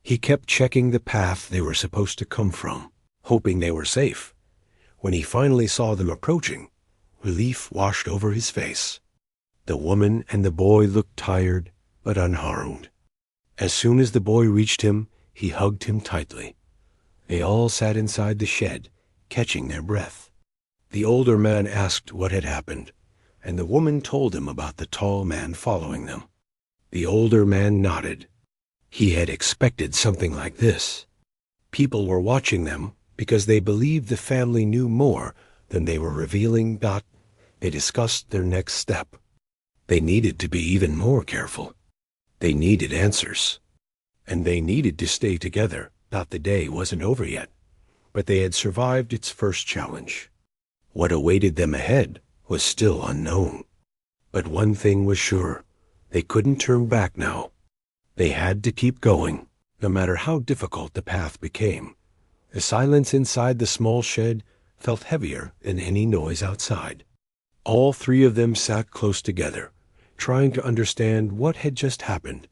He kept checking the path they were supposed to come from, hoping they were safe. When he finally saw them approaching, relief washed over his face. The woman and the boy looked tired, but unharmed. As soon as the boy reached him, he hugged him tightly. They all sat inside the shed, catching their breath. The older man asked what had happened, and the woman told him about the tall man following them. The older man nodded. He had expected something like this. People were watching them because they believed the family knew more than they were revealing. They discussed their next step. They needed to be even more careful. They needed answers. And they needed to stay together. The day wasn't over yet, but they had survived its first challenge. What awaited them ahead was still unknown. But one thing was sure. They couldn't turn back now. They had to keep going, no matter how difficult the path became. The silence inside the small shed felt heavier than any noise outside. All three of them sat close together, trying to understand what had just happened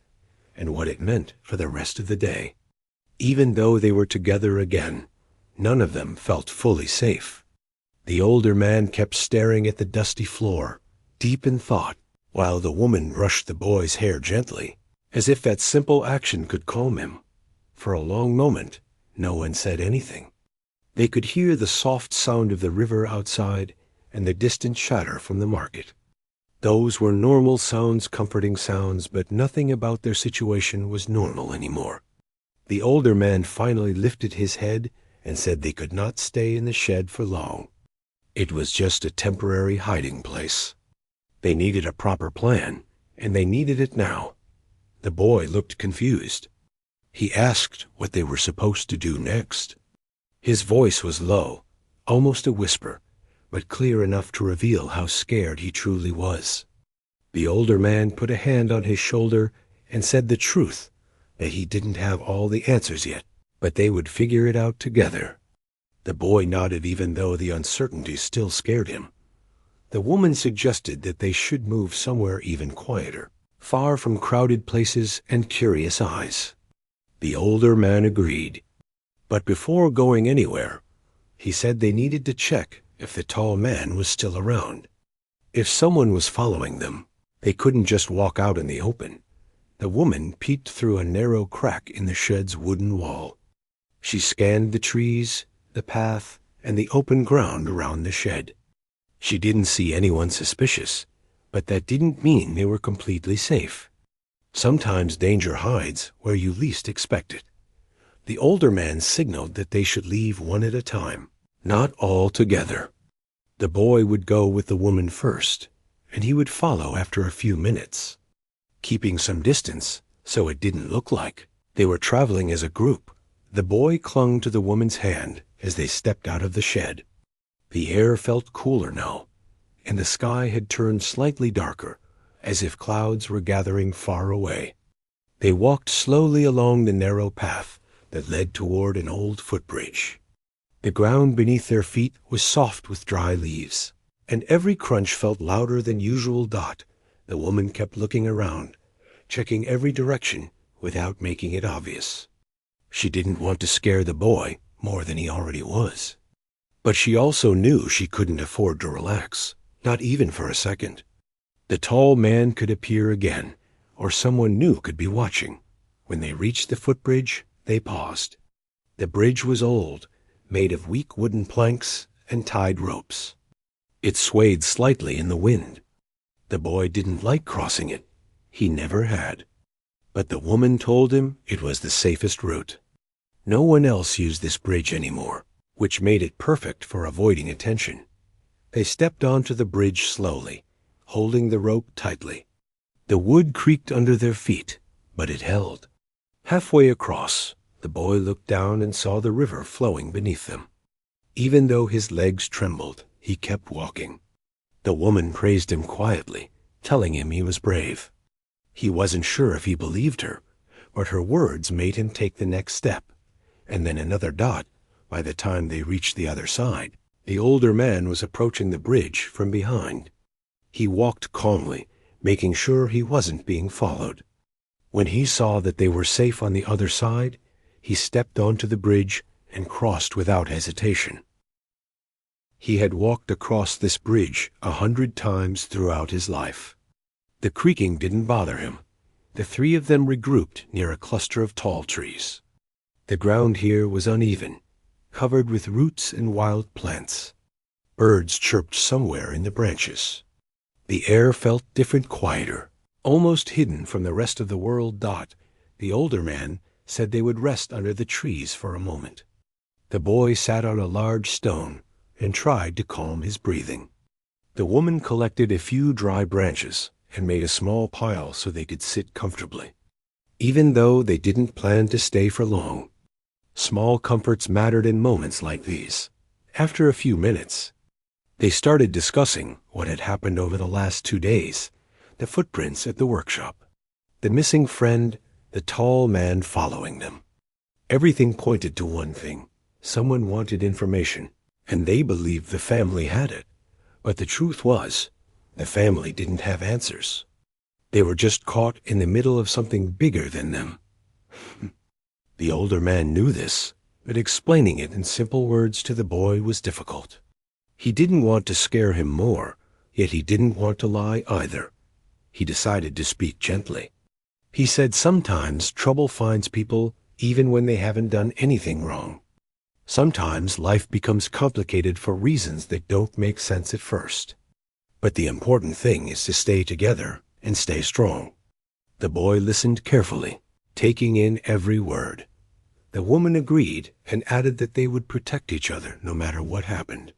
and what it meant for the rest of the day. Even though they were together again, none of them felt fully safe. The older man kept staring at the dusty floor, deep in thought, while the woman brushed the boy's hair gently, as if that simple action could calm him. For a long moment, no one said anything. They could hear the soft sound of the river outside and the distant chatter from the market. Those were normal sounds, comforting sounds, but nothing about their situation was normal anymore. The older man finally lifted his head and said they could not stay in the shed for long. It was just a temporary hiding place. They needed a proper plan, and they needed it now. The boy looked confused. He asked what they were supposed to do next. His voice was low, almost a whisper, but clear enough to reveal how scared he truly was. The older man put a hand on his shoulder and said the truth, that he didn't have all the answers yet, but they would figure it out together. The boy nodded even though the uncertainty still scared him. The woman suggested that they should move somewhere even quieter, far from crowded places and curious eyes. The older man agreed. But before going anywhere, he said they needed to check if the tall man was still around. If someone was following them, they couldn't just walk out in the open. The woman peeked through a narrow crack in the shed's wooden wall. She scanned the trees, the path, and the open ground around the shed. She didn't see anyone suspicious, but that didn't mean they were completely safe. Sometimes danger hides where you least expect it. The older man signaled that they should leave one at a time, not all together. The boy would go with the woman first, and he would follow after a few minutes, keeping some distance so it didn't look like they were traveling as a group. The boy clung to the woman's hand as they stepped out of the shed. The air felt cooler now, and the sky had turned slightly darker, as if clouds were gathering far away. They walked slowly along the narrow path that led toward an old footbridge. The ground beneath their feet was soft with dry leaves, and every crunch felt louder than usual. The woman kept looking around, checking every direction without making it obvious. She didn't want to scare the boy more than he already was. But she also knew she couldn't afford to relax, not even for a second. The tall man could appear again, or someone new could be watching. When they reached the footbridge, they paused. The bridge was old, made of weak wooden planks and tied ropes. It swayed slightly in the wind. The boy didn't like crossing it. He never had. But the woman told him it was the safest route. No one else used this bridge anymore, which made it perfect for avoiding attention. They stepped onto the bridge slowly, holding the rope tightly. The wood creaked under their feet, but it held. Halfway across, the boy looked down and saw the river flowing beneath them. Even though his legs trembled, he kept walking. The woman praised him quietly, telling him he was brave. He wasn't sure if he believed her, but her words made him take the next step, and then another dot. By the time they reached the other side, the older man was approaching the bridge from behind. He walked calmly, making sure he wasn't being followed. When he saw that they were safe on the other side, he stepped onto the bridge and crossed without hesitation. He had walked across this bridge 100 times throughout his life. The creaking didn't bother him. The three of them regrouped near a cluster of tall trees. The ground here was uneven, covered with roots and wild plants. Birds chirped somewhere in the branches. The air felt different, quieter, almost hidden from the rest of the world. The older man said they would rest under the trees for a moment. The boy sat on a large stone and tried to calm his breathing. The woman collected a few dry branches and made a small pile so they could sit comfortably. Even though they didn't plan to stay for long, small comforts mattered in moments like these. After a few minutes, they started discussing what had happened over the last 2 days, the footprints at the workshop, the missing friend, the tall man following them. Everything pointed to one thing. Someone wanted information, and they believed the family had it. But the truth was, the family didn't have answers. They were just caught in the middle of something bigger than them. The older man knew this, but explaining it in simple words to the boy was difficult. He didn't want to scare him more, yet he didn't want to lie either. He decided to speak gently. He said sometimes trouble finds people even when they haven't done anything wrong. Sometimes life becomes complicated for reasons that don't make sense at first. But the important thing is to stay together and stay strong. The boy listened carefully, taking in every word. The woman agreed and added that they would protect each other no matter what happened.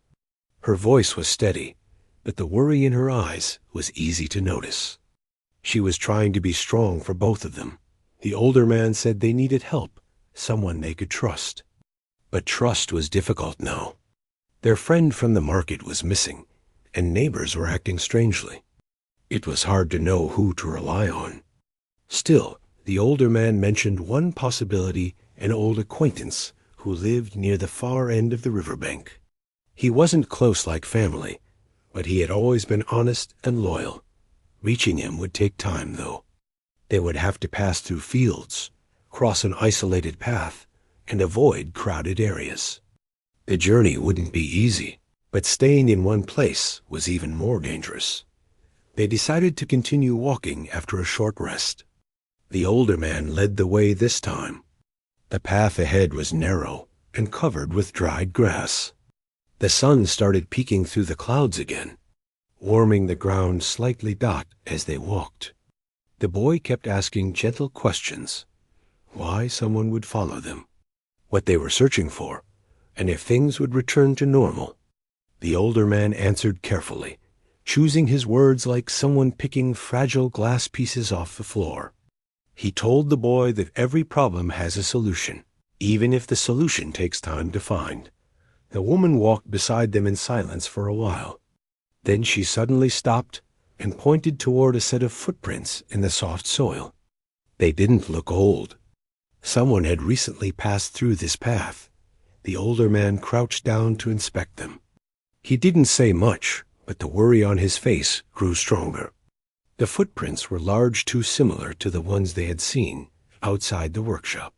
Her voice was steady, but the worry in her eyes was easy to notice. She was trying to be strong for both of them. The older man said they needed help, someone they could trust. But trust was difficult now. Their friend from the market was missing, and neighbors were acting strangely. It was hard to know who to rely on. Still, the older man mentioned one possibility: an old acquaintance who lived near the far end of the riverbank. He wasn't close like family, but he had always been honest and loyal. Reaching him would take time, though. They would have to pass through fields, cross an isolated path, and avoid crowded areas. The journey wouldn't be easy, but staying in one place was even more dangerous. They decided to continue walking after a short rest. The older man led the way this time. The path ahead was narrow and covered with dried grass. The sun started peeking through the clouds again, warming the ground slightly. As they walked, the boy kept asking gentle questions: why someone would follow them, what they were searching for, and if things would return to normal. The older man answered carefully, choosing his words like someone picking fragile glass pieces off the floor. He told the boy that every problem has a solution, even if the solution takes time to find. The woman walked beside them in silence for a while. Then she suddenly stopped and pointed toward a set of footprints in the soft soil. They didn't look old. Someone had recently passed through this path. The older man crouched down to inspect them. He didn't say much, but the worry on his face grew stronger. The footprints were large, too similar to the ones they had seen outside the workshop.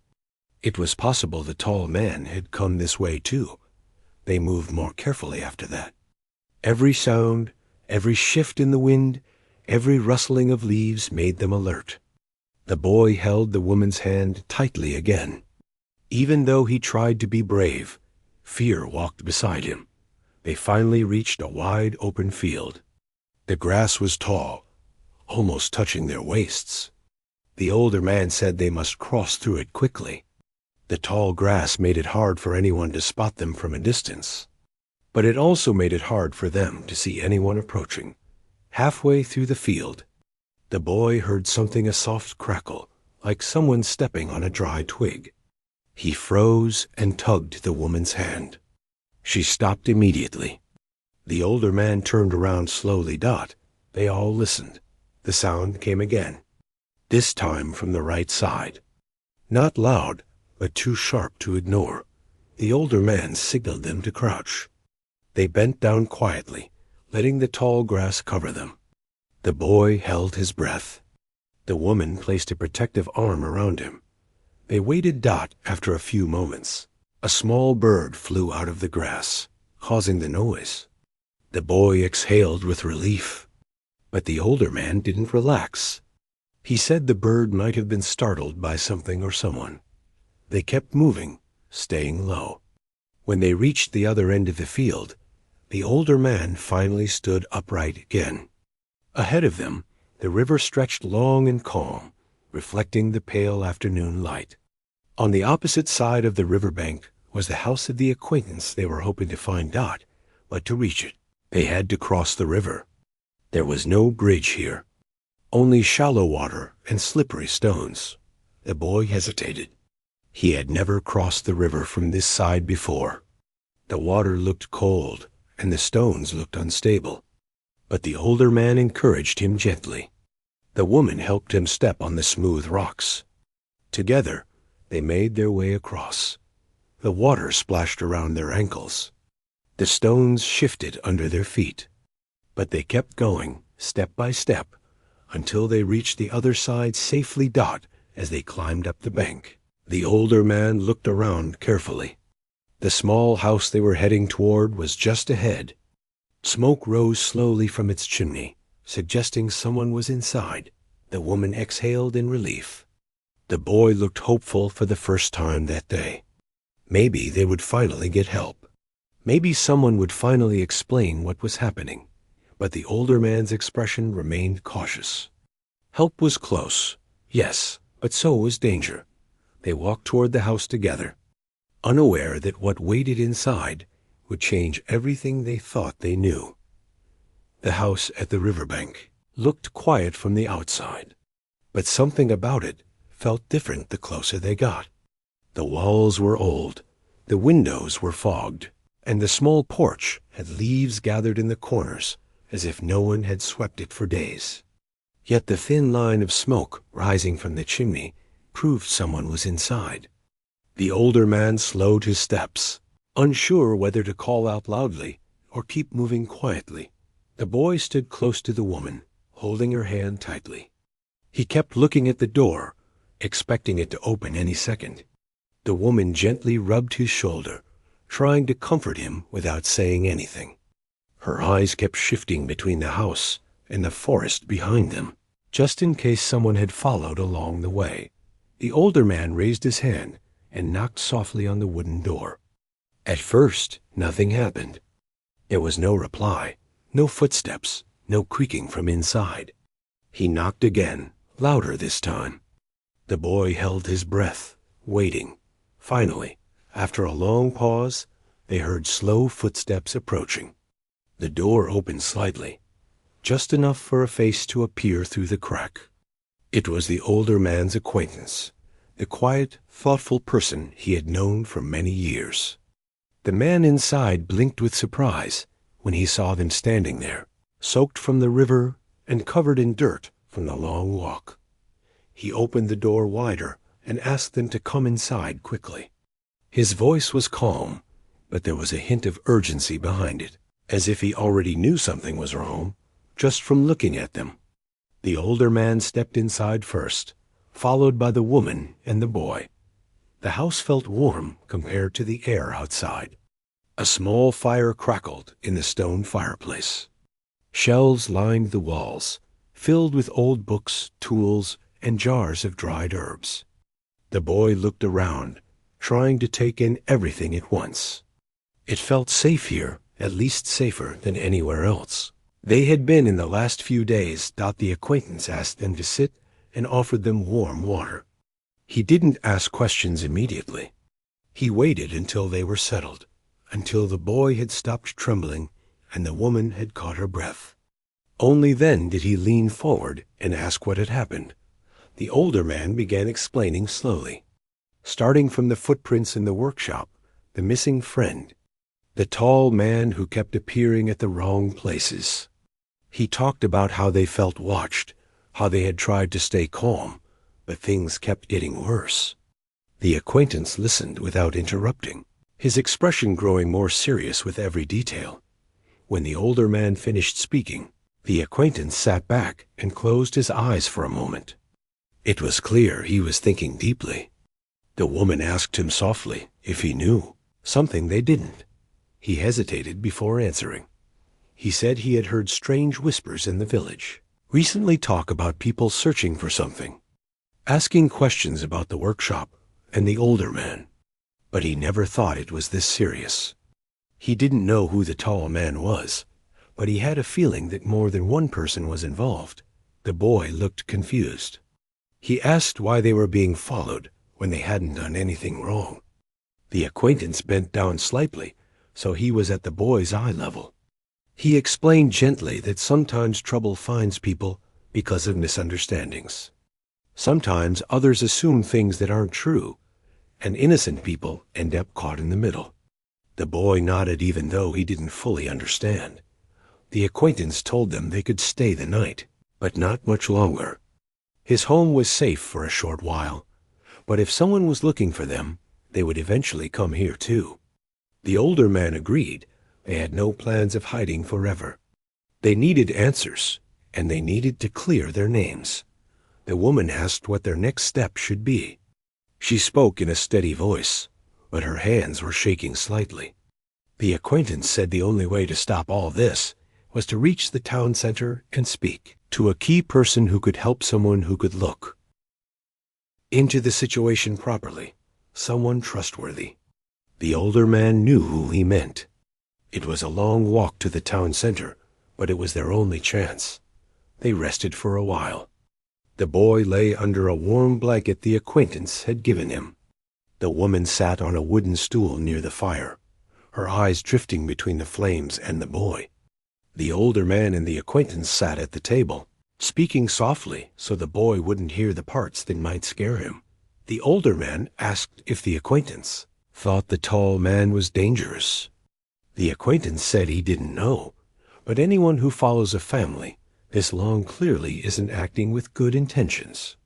It was possible the tall man had come this way too. They moved more carefully after that. Every sound, every shift in the wind, every rustling of leaves made them alert. The boy held the woman's hand tightly again. Even though he tried to be brave, fear walked beside him. They finally reached a wide open field. The grass was tall, almost touching their waists. The older man said they must cross through it quickly. The tall grass made it hard for anyone to spot them from a distance. But it also made it hard for them to see anyone approaching. Halfway through the field, the boy heard something a soft crackle, like someone stepping on a dry twig. He froze and tugged the woman's hand. She stopped immediately. The older man turned around slowly. They all listened. The sound came again, this time from the right side. Not loud, but too sharp to ignore. The older man signaled them to crouch. They bent down quietly, letting the tall grass cover them. The boy held his breath. The woman placed a protective arm around him. They waited. After a few moments, a small bird flew out of the grass, causing the noise. The boy exhaled with relief. But the older man didn't relax. He said the bird might have been startled by something or someone. They kept moving, staying low. When they reached the other end of the field, the older man finally stood upright again. Ahead of them, the river stretched long and calm, reflecting the pale afternoon light. On the opposite side of the riverbank was the house of the acquaintance they were hoping to find. But to reach it, they had to cross the river. There was no bridge here, only shallow water and slippery stones. The boy hesitated. He had never crossed the river from this side before. The water looked cold, and the stones looked unstable. But the older man encouraged him gently. The woman helped him step on the smooth rocks. Together, they made their way across. The water splashed around their ankles. The stones shifted under their feet. But they kept going, step by step, until they reached the other side safely. As they climbed up the bank, the older man looked around carefully. The small house they were heading toward was just ahead. Smoke rose slowly from its chimney, suggesting someone was inside. The woman exhaled in relief. The boy looked hopeful for the first time that day. Maybe they would finally get help. Maybe someone would finally explain what was happening. But the older man's expression remained cautious. Help was close, yes, but so was danger. They walked toward the house together, unaware that what waited inside would change everything they thought they knew. The house at the riverbank looked quiet from the outside, but something about it felt different the closer they got. The walls were old, the windows were fogged, and the small porch had leaves gathered in the corners, as if no one had swept it for days. Yet the thin line of smoke rising from the chimney proved someone was inside. The older man slowed his steps, unsure whether to call out loudly or keep moving quietly. The boy stood close to the woman, holding her hand tightly. He kept looking at the door, expecting it to open any second. The woman gently rubbed his shoulder, trying to comfort him without saying anything. Her eyes kept shifting between the house and the forest behind them, just in case someone had followed along the way. The older man raised his hand and knocked softly on the wooden door. At first, nothing happened. There was no reply, no footsteps, no creaking from inside. He knocked again, louder this time. The boy held his breath, waiting. Finally, after a long pause, they heard slow footsteps approaching. The door opened slightly, just enough for a face to appear through the crack. It was the older man's acquaintance, the quiet, thoughtful person he had known for many years. The man inside blinked with surprise when he saw them standing there, soaked from the river and covered in dirt from the long walk. He opened the door wider and asked them to come inside quickly. His voice was calm, but there was a hint of urgency behind it, as if he already knew something was wrong, just from looking at them. The older man stepped inside first, followed by the woman and the boy. The house felt warm compared to the air outside. A small fire crackled in the stone fireplace. Shelves lined the walls, filled with old books, tools, and jars of dried herbs. The boy looked around, trying to take in everything at once. It felt safe here, at least safer than anywhere else. They had been in the last few days. The acquaintance asked them to sit and offered them warm water. He didn't ask questions immediately. He waited until they were settled, until the boy had stopped trembling and the woman had caught her breath. Only then did he lean forward and ask what had happened. The older man began explaining slowly, starting from the footprints in the workshop, the missing friend, the tall man who kept appearing at the wrong places. He talked about how they felt watched, how they had tried to stay calm, but things kept getting worse. The acquaintance listened without interrupting, his expression growing more serious with every detail. When the older man finished speaking, the acquaintance sat back and closed his eyes for a moment. It was clear he was thinking deeply. The woman asked him softly if he knew, something they didn't. He hesitated before answering. He said he had heard strange whispers in the village, recently talk about people searching for something, asking questions about the workshop and the older man. But he never thought it was this serious. He didn't know who the tall man was, but he had a feeling that more than one person was involved. The boy looked confused. He asked why they were being followed when they hadn't done anything wrong. The acquaintance bent down slightly, so he was at the boy's eye level. He explained gently that sometimes trouble finds people because of misunderstandings. Sometimes others assume things that aren't true, and innocent people end up caught in the middle. The boy nodded even though he didn't fully understand. The acquaintance told them they could stay the night, but not much longer. His home was safe for a short while, but if someone was looking for them, they would eventually come here too. The older man agreed. They had no plans of hiding forever. They needed answers, and they needed to clear their names. The woman asked what their next step should be. She spoke in a steady voice, but her hands were shaking slightly. The acquaintance said the only way to stop all this was to reach the town center and speak to a key person who could help, someone who could look into the situation properly, someone trustworthy. The older man knew who he meant. It was a long walk to the town center, but it was their only chance. They rested for a while. The boy lay under a warm blanket the acquaintance had given him. The woman sat on a wooden stool near the fire, her eyes drifting between the flames and the boy. The older man and the acquaintance sat at the table, speaking softly so the boy wouldn't hear the parts that might scare him. The older man asked if the acquaintance thought the tall man was dangerous. The acquaintance said he didn't know, but anyone who follows a family this long clearly isn't acting with good intentions.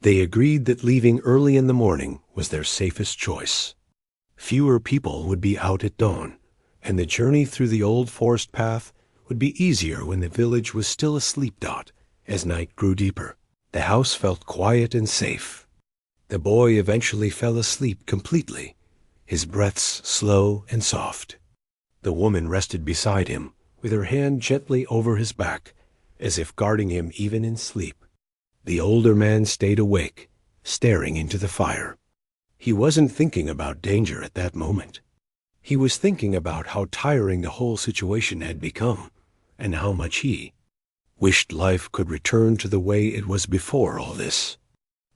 They agreed that leaving early in the morning was their safest choice. Fewer people would be out at dawn, and the journey through the old forest path would be easier when the village was still asleep. As night grew deeper, the house felt quiet and safe. The boy eventually fell asleep completely, his breaths slow and soft. The woman rested beside him, with her hand gently over his back, as if guarding him even in sleep. The older man stayed awake, staring into the fire. He wasn't thinking about danger at that moment. He was thinking about how tiring the whole situation had become, and how much he wished life could return to the way it was before all this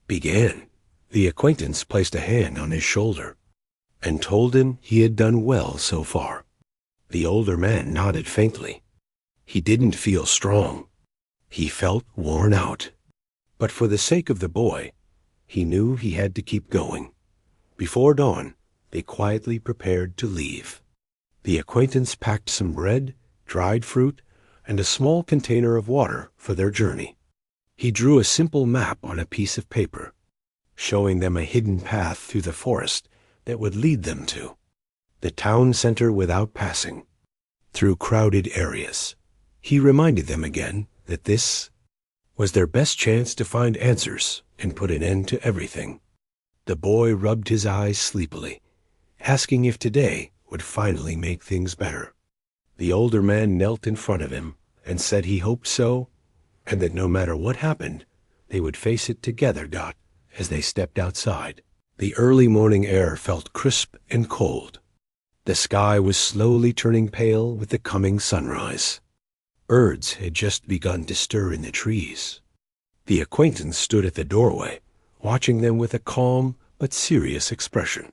began. The acquaintance placed a hand on his shoulder and told him he had done well so far. The older man nodded faintly. He didn't feel strong. He felt worn out. But for the sake of the boy, he knew he had to keep going. Before dawn, they quietly prepared to leave. The acquaintance packed some bread, dried fruit, and a small container of water for their journey. He drew a simple map on a piece of paper, showing them a hidden path through the forest that would lead them to the town center without passing through crowded areas. He reminded them again that this was their best chance to find answers and put an end to everything. The boy rubbed his eyes sleepily, asking if today would finally make things better. The older man knelt in front of him and said he hoped so, and that no matter what happened, they would face it together. As they stepped outside, the early morning air felt crisp and cold. The sky was slowly turning pale with the coming sunrise. Birds had just begun to stir in the trees. The acquaintance stood at the doorway, watching them with a calm but serious expression.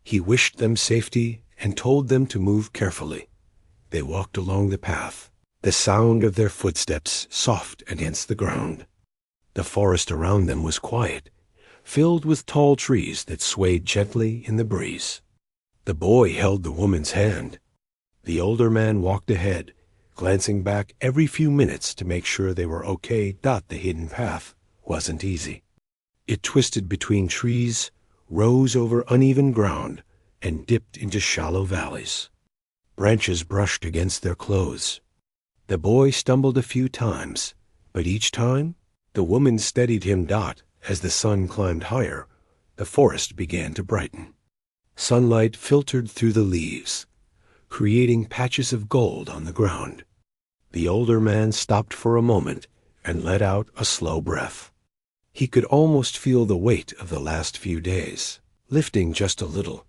He wished them safety and told them to move carefully. They walked along the path, the sound of their footsteps soft against the ground. The forest around them was quiet, filled with tall trees that swayed gently in the breeze. The boy held the woman's hand. The older man walked ahead, glancing back every few minutes to make sure they were okay. The hidden path wasn't easy. It twisted between trees, rose over uneven ground, and dipped into shallow valleys. Branches brushed against their clothes. The boy stumbled a few times, but each time, the woman steadied him. As the sun climbed higher, the forest began to brighten. Sunlight filtered through the leaves, creating patches of gold on the ground. The older man stopped for a moment and let out a slow breath. He could almost feel the weight of the last few days, lifting just a little,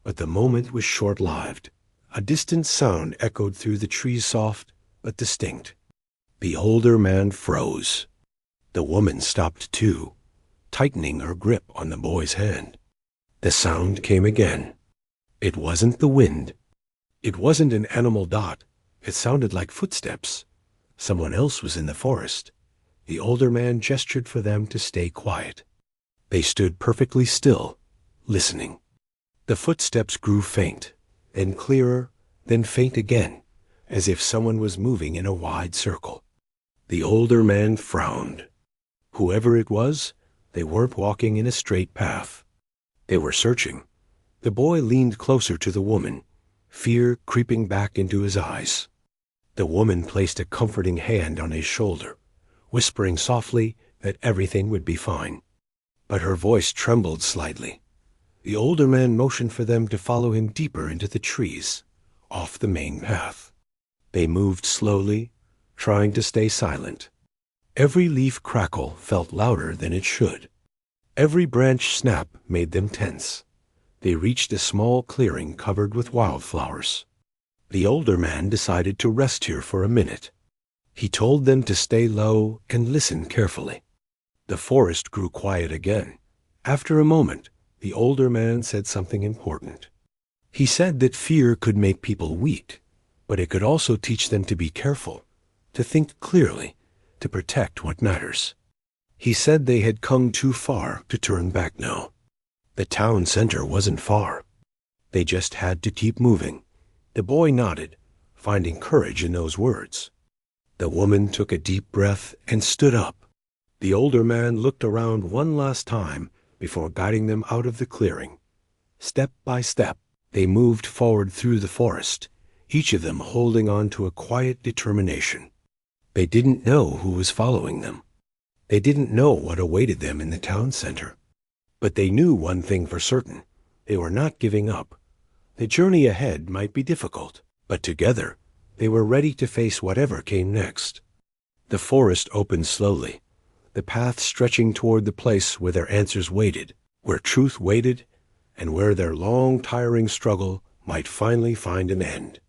but the moment was short-lived. A distant sound echoed through the trees, soft but distinct. The older man froze. The woman stopped too, tightening her grip on the boy's hand. The sound came again. It wasn't the wind. It wasn't an animal. It sounded like footsteps. Someone else was in the forest. The older man gestured for them to stay quiet. They stood perfectly still, listening. The footsteps grew faint, then clearer, then faint again, as if someone was moving in a wide circle. The older man frowned. Whoever it was, they weren't walking in a straight path. They were searching. The boy leaned closer to the woman, fear creeping back into his eyes. The woman placed a comforting hand on his shoulder, whispering softly that everything would be fine. But her voice trembled slightly. The older man motioned for them to follow him deeper into the trees, off the main path. They moved slowly, trying to stay silent. Every leaf crackle felt louder than it should. Every branch snap made them tense. They reached a small clearing covered with wildflowers. The older man decided to rest here for a minute. He told them to stay low and listen carefully. The forest grew quiet again. After a moment, the older man said something important. He said that fear could make people weak, but it could also teach them to be careful, to think clearly, to protect what matters. He said they had come too far to turn back now. The town center wasn't far. They just had to keep moving. The boy nodded, finding courage in those words. The woman took a deep breath and stood up. The older man looked around one last time before guiding them out of the clearing. Step by step, they moved forward through the forest, each of them holding on to a quiet determination. They didn't know who was following them. They didn't know what awaited them in the town center. But they knew one thing for certain. They were not giving up. The journey ahead might be difficult, but together, they were ready to face whatever came next. The forest opened slowly, the path stretching toward the place where their answers waited, where truth waited, and where their long, tiring struggle might finally find an end.